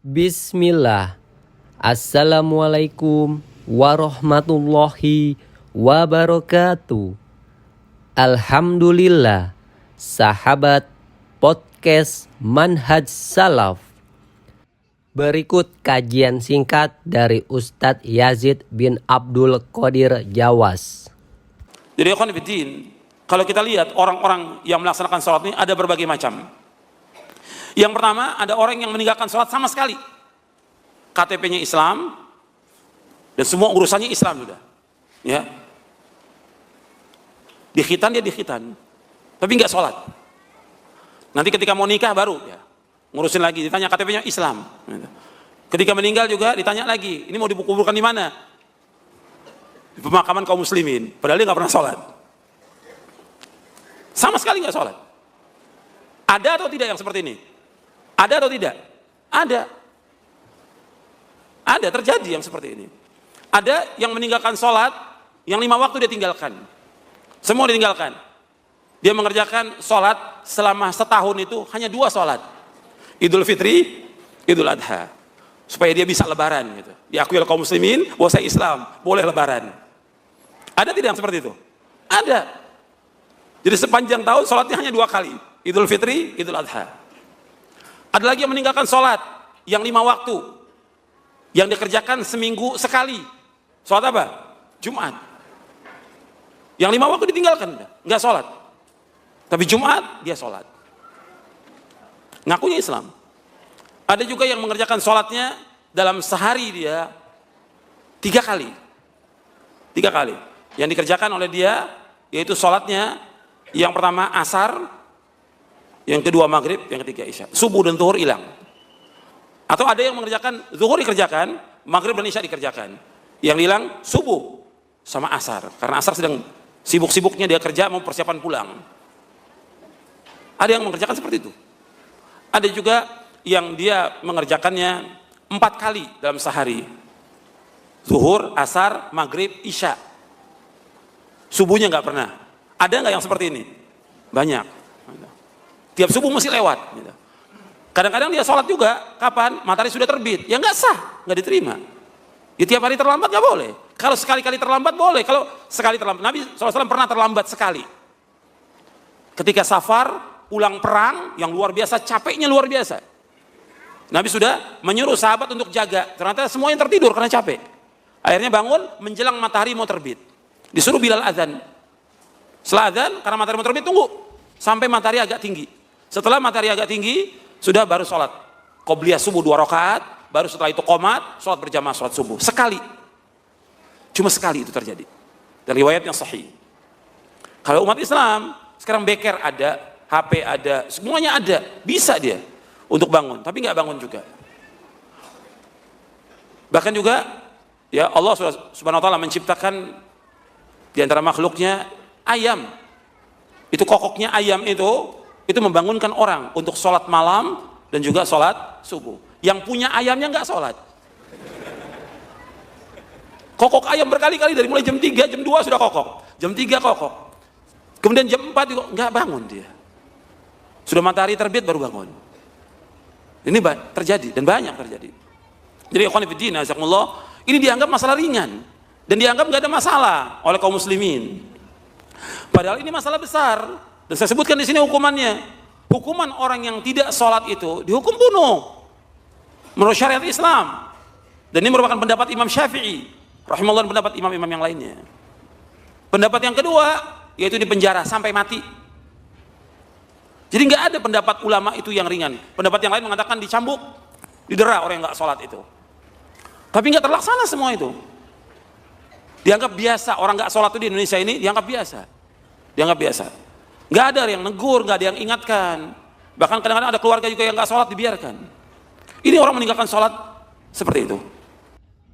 Bismillah. Assalamualaikum warahmatullahi wabarakatuh. Alhamdulillah. Sahabat podcast Manhaj Salaf. Berikut kajian singkat dari Ustadz Yazid bin Abdul Qadir Jawas. Jadi ikhwan fillah, kalau kita lihat orang-orang yang melaksanakan sholat ini ada berbagai macam. Yang pertama, ada orang yang meninggalkan sholat sama sekali. KTP-nya Islam dan semua urusannya Islam sudah. Ya. Dikhitan dia dikhitan, tapi nggak sholat. Nanti ketika mau nikah baru ya ngurusin lagi, ditanya KTP-nya Islam. Ketika meninggal juga ditanya lagi, ini mau dikuburkan di mana? Di pemakaman kaum muslimin. Padahal dia nggak pernah sholat. Sama sekali nggak sholat. Ada atau tidak yang seperti ini? Ada atau tidak? Ada. Ada terjadi yang seperti ini. Ada yang meninggalkan sholat, yang 5 waktu dia tinggalkan. Semua ditinggalkan. Dia mengerjakan sholat selama setahun itu hanya 2 sholat. Idul Fitri, Idul Adha. Supaya dia bisa lebaran. Gitu. Diakui oleh kaum muslimin, bahwa saya Islam, boleh lebaran. Ada tidak yang seperti itu? Ada. Jadi sepanjang tahun sholatnya hanya 2 kali. Idul Fitri, Idul Adha. Ada lagi yang meninggalkan sholat yang 5 waktu, yang dikerjakan seminggu sekali. Sholat apa? Jumat. Yang 5 waktu ditinggalkan, nggak sholat. Tapi Jumat dia sholat. Ngakunya Islam. Ada juga yang mengerjakan sholatnya dalam sehari dia 3 kali. 3 kali. Yang dikerjakan oleh dia yaitu sholatnya yang pertama asar, yang kedua maghrib, yang ketiga isya. Subuh dan zuhur hilang. Atau ada yang mengerjakan zuhur dikerjakan, maghrib dan isya dikerjakan. Yang hilang subuh sama asar. Karena asar sedang sibuk-sibuknya dia kerja mau persiapan pulang. Ada yang mengerjakan seperti itu. Ada juga yang dia mengerjakannya 4 kali dalam sehari. Zuhur, asar, maghrib, isya. Subuhnya nggak pernah. Ada nggak yang seperti ini? Banyak. Tiap subuh mesti lewat. Kadang-kadang dia sholat juga, kapan? Matahari sudah terbit. Ya nggak sah, nggak diterima. Ya, tiap hari terlambat nggak boleh. Kalau sekali-kali terlambat boleh. Kalau sekali terlambat, Nabi SAW pernah terlambat sekali. Ketika safar, pulang perang, yang luar biasa, capeknya luar biasa. Nabi sudah menyuruh sahabat untuk jaga. Ternyata semuanya tertidur karena capek. Akhirnya bangun, menjelang matahari mau terbit. Disuruh Bilal azan. Setelah azan, karena matahari mau terbit, tunggu. Sampai matahari agak tinggi. Setelah matahari agak tinggi, sudah baru sholat. Qobliyah subuh 2 rakaat, baru setelah itu qomat, sholat berjamaah sholat subuh. Sekali. Cuma sekali itu terjadi. Dan riwayat yang sahih. Kalau umat Islam, sekarang beker ada, HP ada, semuanya ada. Bisa dia untuk bangun, tapi nggak bangun juga. Bahkan juga, ya Allah Subhanahu wa ta'ala menciptakan di antara makhluknya ayam. Itu kokoknya ayam itu membangunkan orang untuk sholat malam dan juga sholat subuh. Yang punya ayamnya nggak sholat. Kokok ayam berkali-kali dari mulai jam 3, jam 2 sudah kokok. Jam 3 kokok. Kemudian jam 4 juga nggak bangun dia. Sudah matahari terbit baru bangun. Ini terjadi dan banyak terjadi. Jadi ikhwan fillah, jazakumullah, ini dianggap masalah ringan dan dianggap nggak ada masalah oleh kaum muslimin. Padahal ini masalah besar. Dan saya sebutkan di sini hukumannya. Hukuman orang yang tidak sholat itu dihukum bunuh menurut syariat Islam. Dan ini merupakan pendapat Imam Syafi'i rahimahullah dan pendapat imam-imam yang lainnya. Pendapat yang kedua yaitu dipenjara sampai mati. Jadi nggak ada pendapat ulama itu yang ringan. Pendapat yang lain mengatakan dicambuk, didera orang yang nggak sholat itu. Tapi nggak terlaksana semua itu. Dianggap biasa, orang nggak sholat itu di Indonesia ini dianggap biasa. Dianggap biasa. Nggak ada yang negur, nggak ada yang ingatkan. Bahkan kadang-kadang ada keluarga juga yang nggak sholat dibiarkan. Ini orang meninggalkan sholat seperti itu.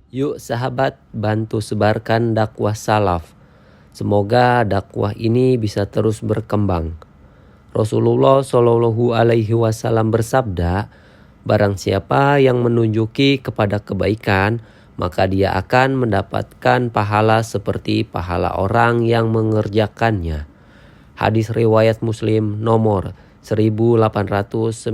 Yuk sahabat, bantu sebarkan dakwah salaf. Semoga dakwah ini bisa terus berkembang. Rasulullah Shallallahu Alaihi Wasallam bersabda, barang siapa yang menunjuki kepada kebaikan, maka dia akan mendapatkan pahala seperti pahala orang yang mengerjakannya. Hadis riwayat Muslim nomor 1893.